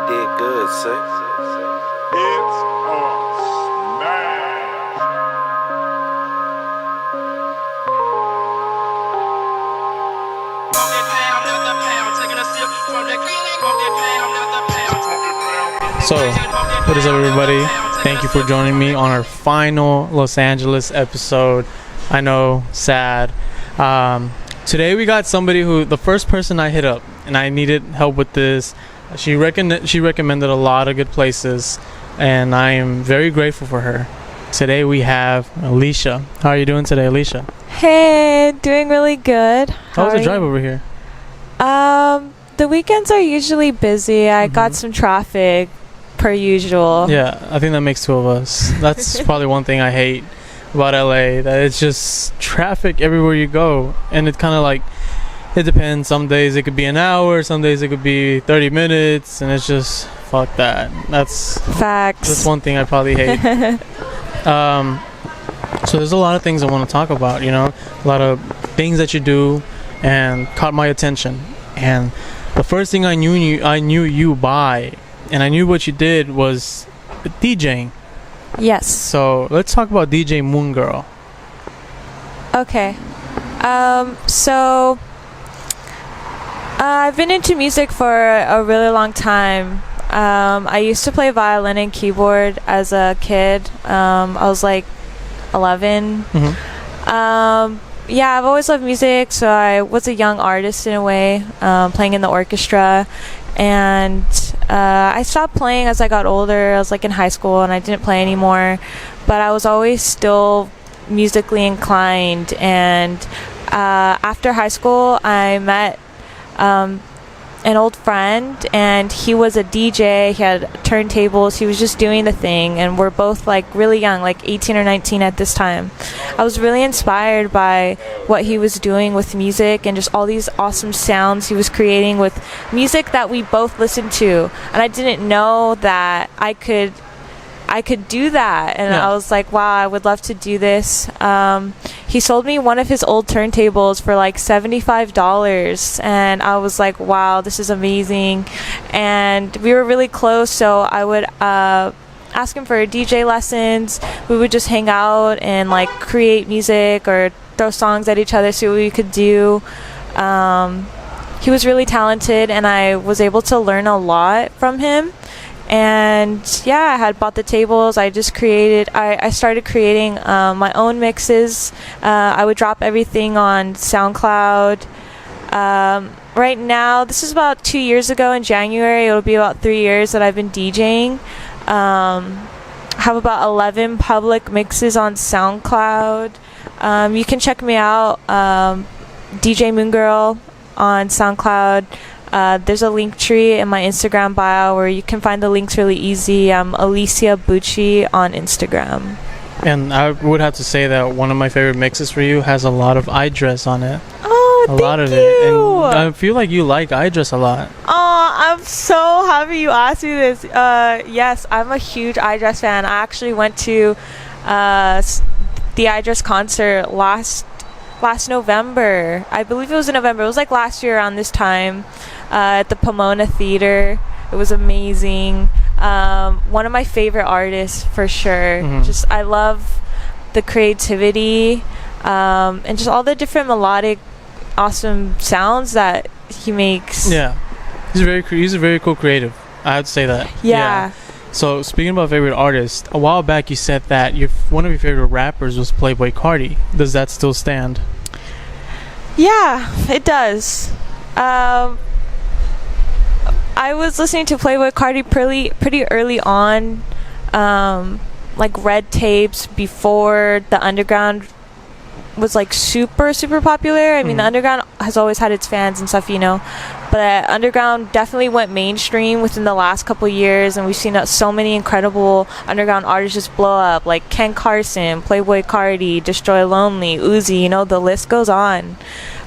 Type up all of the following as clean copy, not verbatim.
did good, sir. It's a smash. So, what is up, everybody? Thank you for joining me on our final Los Angeles episode. I know, sad. Today we got somebody who, the first person I hit up, and I needed help with this. She recommended a lot of good places, and I am very grateful for her. Today we have Alicia. How are you doing today, Alicia? Hey, doing really good. How was the drive over here? The weekends are usually busy. I got some traffic, per usual. Yeah, I think that makes two of us. That's probably one thing I hate about LA, that it's just traffic everywhere you go, and it kind of like, it depends. Some days it could be an hour, some days it could be 30 minutes, and it's just, fuck that. That's facts. That's one thing I probably hate. So there's a lot of things I want to talk about, you know, a lot of things that you do and caught my attention. And the first thing I knew you by, and I knew what you did, was DJing. Yes. So let's talk about DJ Moon Girl. Okay. So I've been into music for a really long time. I used to play violin and keyboard as a kid. I was like 11. Yeah, I've always loved music, so I was a young artist in a way, playing in the orchestra. And I stopped playing as I got older. I was like in high school and I didn't play anymore, but I was always still musically inclined. And after high school I met an old friend, and he was a DJ. He had turntables. He was just doing the thing, and we're both like really young, like 18 or 19 at this time. I was really inspired by what he was doing with music and just all these awesome sounds he was creating with music that we both listened to, and I didn't know that I could do that. And I was like, wow, I would love to do this. He sold me one of his old turntables for like $75, and I was like, wow, this is amazing. And we were really close, so I would ask him for DJ lessons. We would just hang out and like create music or throw songs at each other, see what we could do. He was really talented, and I was able to learn a lot from him. And yeah, I had bought the tables. I started creating my own mixes. I would drop everything on SoundCloud. Right now, this is about 2 years ago in January. It'll be about 3 years that I've been DJing. Have about 11 public mixes on SoundCloud. You can check me out, DJ Moon Girl on SoundCloud. There's a link tree in my Instagram bio where you can find the links really easy. I'm Alicia Boochie on Instagram. And I would have to say that one of my favorite mixes for you has a lot of iDress on it. Oh, a lot of you. it. And I feel like you like iDress a lot. Oh, I'm so happy you asked me this. Yes, I'm a huge iDress fan. I actually went to the iDress concert last November. I believe it was in November. It was like last year around this time, at the Pomona Theater. It was amazing. One of my favorite artists for sure. Just, I love the creativity, and just all the different melodic awesome sounds that he makes. Yeah, he's a very cool creative. I would say that. Yeah. So speaking about favorite artists, a while back you said that one of your favorite rappers was Playboi Carti. Does that still stand? Yeah, it does. I was listening to Playboi Carti pretty early on, like Red Tapes, before the underground was like super popular. I mean, the underground has always had its fans and stuff, you know, but underground definitely went mainstream within the last couple years, and we've seen so many incredible underground artists just blow up, like Ken Carson, Playboi Carti, Destroy Lonely, Uzi, you know, the list goes on.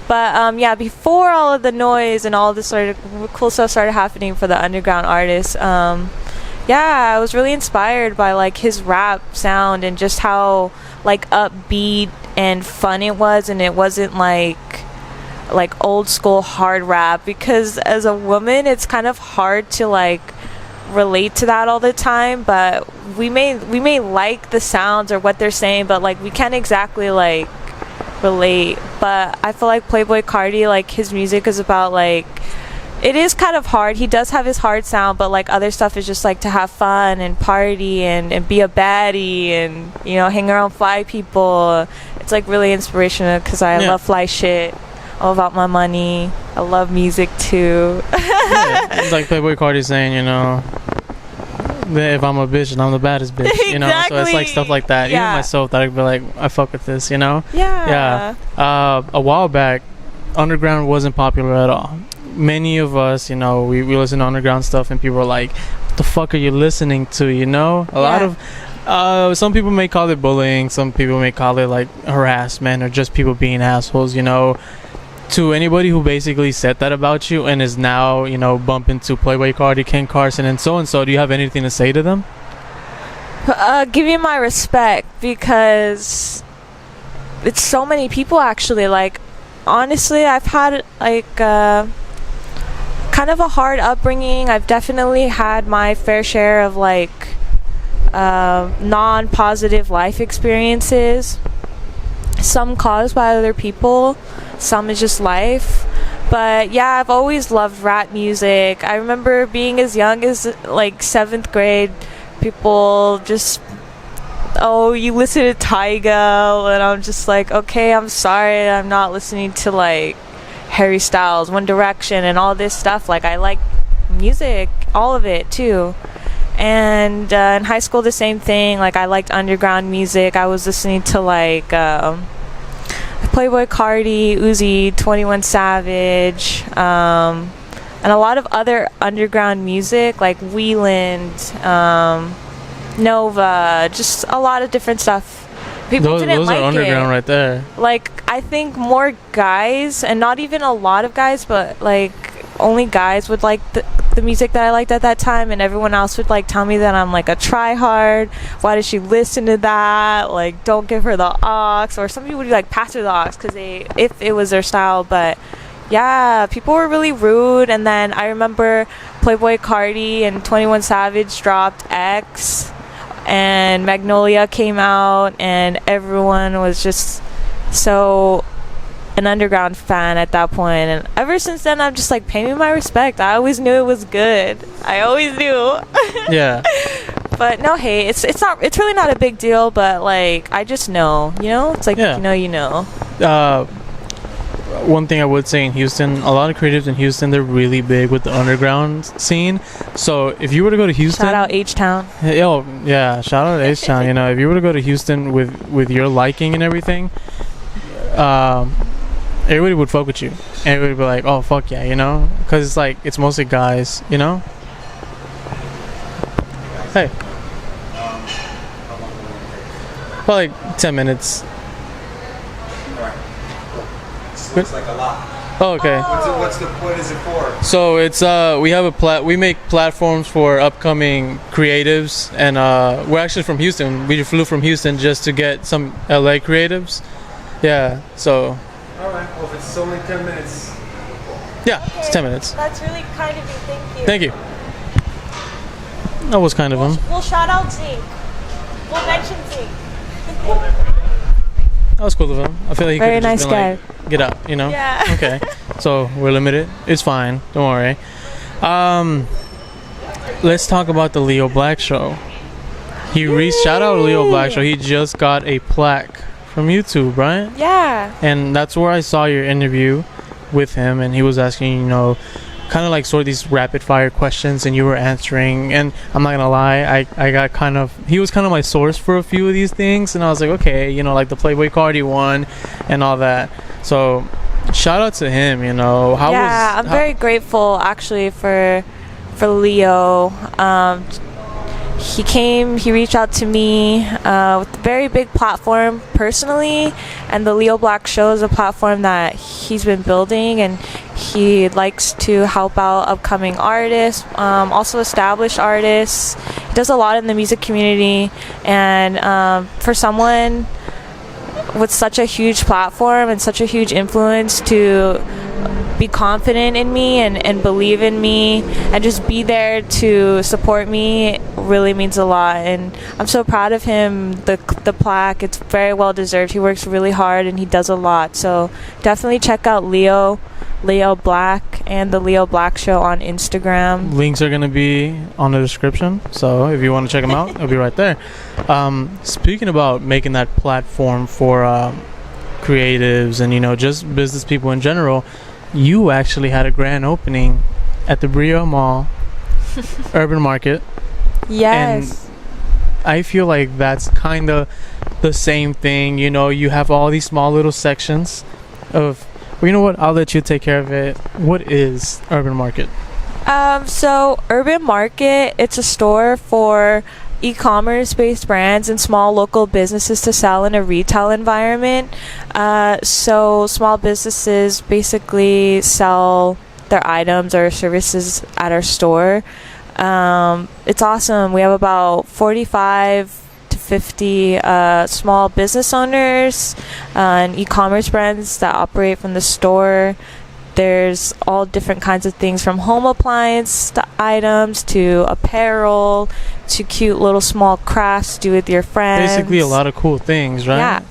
But yeah, before all of the noise and all this sort of cool stuff started happening for the underground artists, yeah, I was really inspired by like his rap sound and just how like upbeat and fun it was, and it wasn't like old school hard rap, because as a woman it's kind of hard to like relate to that all the time, but we may like the sounds or what they're saying, but like we can't exactly like relate. But I feel like Playboi Carti, like his music is about like, it is kind of hard. He does have his hard sound, but like other stuff is just like to have fun and party and be a baddie and, you know, hang around fly people. It's like really inspirational because I love fly shit. All about my money. I love music too. It's like Playboi Carti saying, you know, that if I'm a bitch and I'm the baddest bitch, you know. So it's like stuff like that. Even myself, that I'd be like, I fuck with this, you know. Yeah. A while back, underground wasn't popular at all. Many of us, you know, we listen to underground stuff, and people are like, "What the fuck are you listening to?" You know, a lot of some people may call it bullying, some people may call it like harassment or just people being assholes, you know. To anybody who basically said that about you and is now, you know, bumping to Playboi Carti, Ken Carson, and so, do you have anything to say to them? Give you my respect, because it's so many people actually. Like, honestly, I've had like kind of a hard upbringing. I've definitely had my fair share of like non-positive life experiences, some caused by other people, some is just life. But yeah, I've always loved rap music. I remember being as young as like 7th grade, people just, oh, you listen to Tyga, and I'm just like, okay, I'm sorry, I'm not listening to like Harry Styles, One Direction, and all this stuff. Like, I like music, all of it too. And in high school, the same thing. Like, I liked underground music. I was listening to like Playboi Carti, Uzi, 21 Savage, and a lot of other underground music like Wheeland, Nova, just a lot of different stuff. People didn't like it. Those are underground right there. Like, I think more guys, and not even a lot of guys, but like only guys would like the music that I liked at that time, and everyone else would like tell me that I'm like a try-hard. Why does she listen to that? Like, don't give her the aux. Or some people would be like, pass her the aux, because if it was their style. But yeah, people were really rude. And then I remember Playboi Carti and 21 Savage dropped X, and Magnolia came out, and everyone was just so an underground fan at that point. And ever since then, I'm just like, pay me my respect. I always knew it was good. I always knew. Yeah. But no hate. It's really not a big deal, but like, I just know, you know? It's like, you know. One thing I would say in Houston, a lot of creatives in Houston, they're really big with the underground scene. So if you were to go to Houston, shout out H-Town. Oh yeah, shout out H-Town. You know, if you were to go to Houston with your liking and everything, everybody would fuck with you. Everybody would be like, oh, fuck yeah, you know? Because it's like, it's mostly guys, you know? Hey. Probably like 10 minutes. Looks like a lot. Oh, okay. What is it for? So it's we make platforms for upcoming creatives, and we're actually from Houston. We flew from Houston just to get some LA creatives. Yeah, so. Alright, well, if it's only 10 minutes. Yeah, okay, it's 10 minutes. That's really kind of you. Thank you. Thank you. That was kind of him. We'll shout out Zeke. We'll mention Zeke. That was cool of him. I feel like he very could have nice just guy. been like, get out, you know? Yeah. Okay. So we're limited. It's fine. Don't worry. Let's talk about the Leo Black Show. Shout out Leo Black Show. He just got a plaque from YouTube, right? Yeah. And that's where I saw your interview with him, and he was asking, you know, kind of like sort of these rapid fire questions, and you were answering. And I'm not gonna lie, I got he was kind of my source for a few of these things, and I was like, okay, you know, like the Playboi Carti one and all that. So shout out to him, you know. I'm very grateful actually for Leo. He reached out to me with a very big platform personally, and the Leo Black Show is a platform that he's been building, and he likes to help out upcoming artists, also established artists. He does a lot in the music community, and for someone with such a huge platform and such a huge influence to be confident in me and believe in me and just be there to support me really means a lot. And I'm so proud of him. The plaque, it's very well deserved. He works really hard and he does a lot. So definitely check out Leo Black and the Leo Black Show on Instagram. Links are gonna be on the description, so if you want to check them out, it'll be right there. Speaking about making that platform for creatives and just business people in general, you actually had a grand opening at the BeReal Mall Urban Market. Yes. And I feel like that's kind of the same thing. You have all these small little sections of. Well, you know what? I'll let you take care of it. What is Urban Market? So Urban Market, it's a store for e-commerce based brands and small local businesses to sell in a retail environment. So small businesses basically sell their items or services at our store. It's awesome. We have about 45 to 50 small business owners and e-commerce brands that operate from the store. There's all different kinds of things, from home appliance to items to apparel to cute little small crafts to do with your friends. Basically a lot of cool things, right?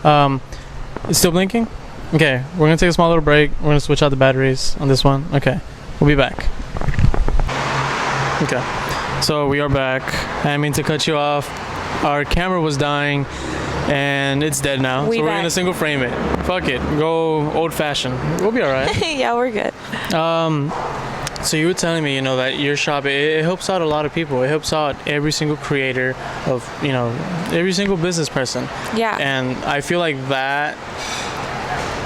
Yeah. It's still blinking? Okay, we're going to take a small little break. We're going to switch out the batteries on this one. Okay, we'll be back. Okay, so we are back. I didn't mean to cut you off. Our camera was dying and it's dead now. So we're going to single frame it. Fuck it. Go old fashioned. We'll be all right. Yeah, we're good. So you were telling me, that your shop, it helps out a lot of people. It helps out every single creator of, every single business person. Yeah. And I feel like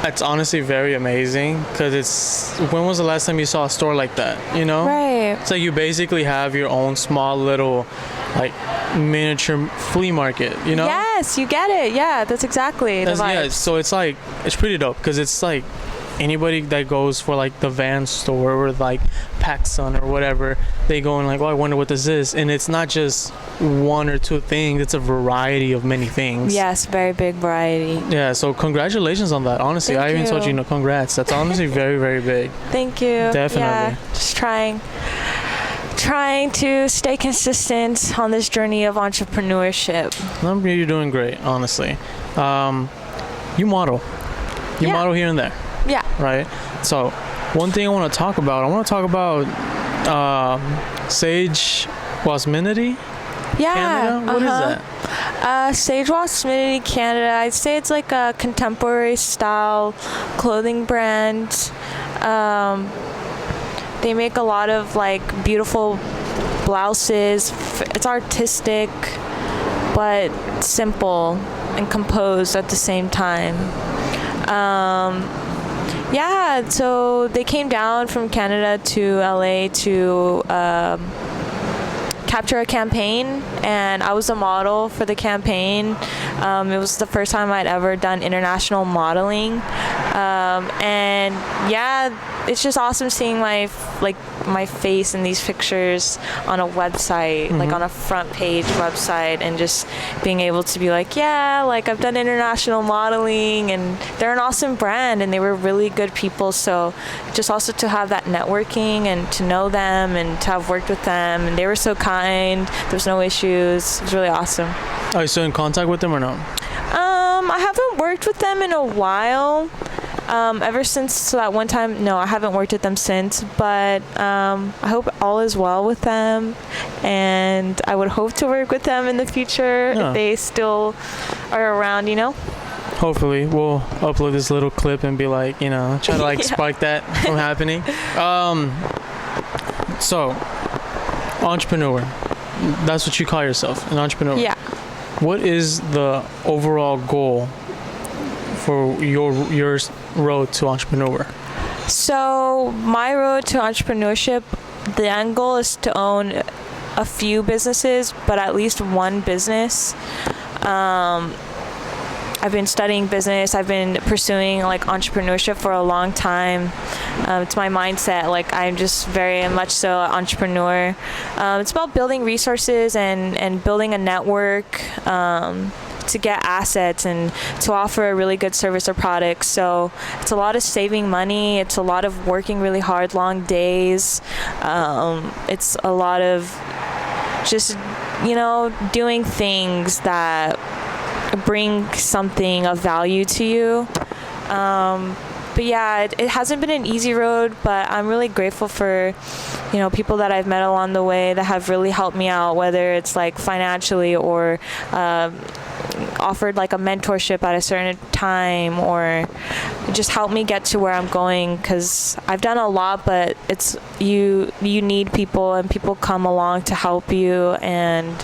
that's honestly very amazing, because when was the last time you saw a store like that, Right. It's like you basically have your own small little, like, miniature flea market, Yes, you get it. Yeah, that's exactly the vibe. Yeah, so it's like, it's pretty dope, because it's like anybody that goes for like the Van store or like PacSun or whatever, they go and like, I wonder what this is. And it's not just one or two things, it's a variety of many things. Yes, very big variety. Yeah, so congratulations on that. Honestly, Thank I even told you, congrats. That's honestly very, very big. Thank you. Definitely. Yeah, just trying to stay consistent on this journey of entrepreneurship. You're doing great, honestly. You model. You model here and there. Yeah. Right? So, one thing I want to talk about, Sage Wasminity? Yeah. Canada? What is that? Sage Wasminity Canada. I'd say it's like a contemporary style clothing brand. They make a lot of like beautiful blouses. It's artistic, but simple and composed at the same time. Yeah, so they came down from Canada to LA to capture a campaign, and I was a model for the campaign. It was the first time I'd ever done international modeling, and yeah, it's just awesome seeing my face in these pictures on a website, like on a front page website, and just being able to be like, yeah, like I've done international modeling, and they're an awesome brand, and they were really good people. So just also to have that networking and to know them and to have worked with them, and they were so kind. There was no issues. It was really awesome. Are you still in contact with them or no? I haven't worked with them in a while. Ever since that one time, no, I haven't worked with them since, but I hope all is well with them, and I would hope to work with them in the future if they still are around, Hopefully. We'll upload this little clip and be like, try to like spark that from happening. So, entrepreneur. That's what you call yourself, an entrepreneur. Yeah. What is the overall goal for your road to entrepreneur? So my road to entrepreneurship, the end goal is to own a few businesses, but at least one business. I've been studying business. I've been pursuing like entrepreneurship for a long time. It's my mindset. Like I'm just very much so an entrepreneur. It's about building resources and building a network to get assets and to offer a really good service or product. So it's a lot of saving money. It's a lot of working really hard, long days. It's a lot of just, doing things that bring something of value to you. But yeah, it hasn't been an easy road, but I'm really grateful for, people that I've met along the way that have really helped me out, whether it's like financially or offered like a mentorship at a certain time, or just helped me get to where I'm going, because I've done a lot, but it's you need people, and people come along to help you, and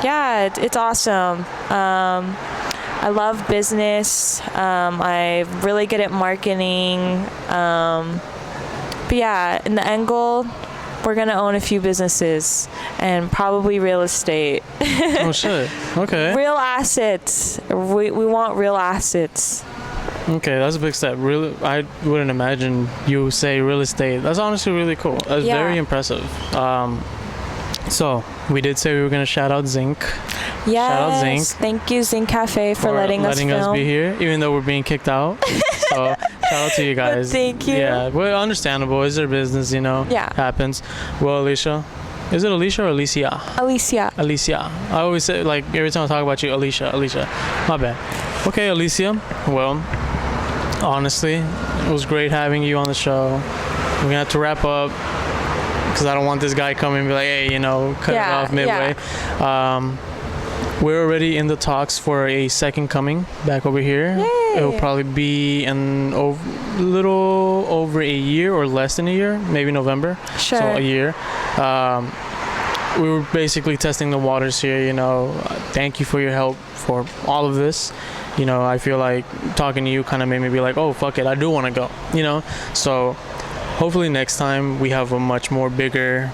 yeah, it's awesome. I love business. I'm really good at marketing. But yeah, in the end goal, we're gonna own a few businesses and probably real estate. Oh shit. Okay. Real assets. We want real assets. Okay, that's a big step. Really, I wouldn't imagine you say real estate. That's honestly really cool. That's very impressive. So we did say we were gonna shout out Zinc. Yes. Shout out Zinc. Thank you, Zinc Cafe, for letting us film. Be here, even though we're being kicked out. So shout out to you guys. But thank you. Yeah, well, understandable. It's their business, Yeah. Happens. Well, Alicia, is it Alicia or Alicia? Alicia. I always say, like, every time I talk about you, Alicia. My bad. Okay, Alicia. Well, honestly, it was great having you on the show. We're gonna have to wrap up, because I don't want this guy coming and be like, hey, cut it off midway. Yeah. We're already in the talks for a second coming back over here. Yay. It'll probably be in little over a year or less than a year, maybe November. Sure. So a year. We were basically testing the waters here, Thank you for your help for all of this. I feel like talking to you kind of made me be like, oh, fuck it, I do want to go, So hopefully next time we have a much more bigger,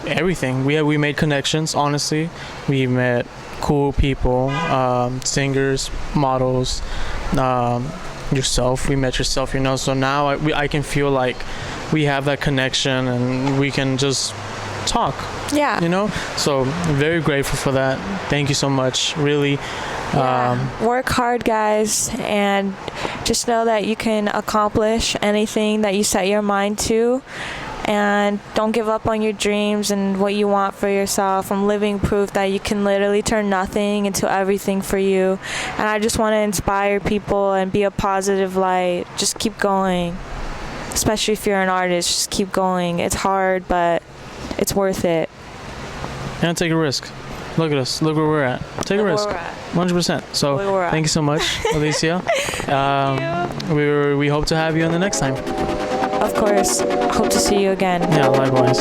everything. We made connections, honestly. We met cool people, singers, models, yourself. We met yourself, So now I can feel like we have that connection and we can just talk. Yeah. So I'm very grateful for that. Thank you so much. Really. Work hard, guys, and just know that you can accomplish anything that you set your mind to, and don't give up on your dreams and what you want for yourself. I'm living proof that you can literally turn nothing into everything for you, and I just want to inspire people and be a positive light. Just keep going, especially if you're an artist. Just keep going. It's hard, but it's worth it. And take a risk. Look at us. Look where we're at. Take a risk. 100%. So thank you so much, Alicia. We hope to have you on the next time. Of course. Hope to see you again. Yeah, likewise.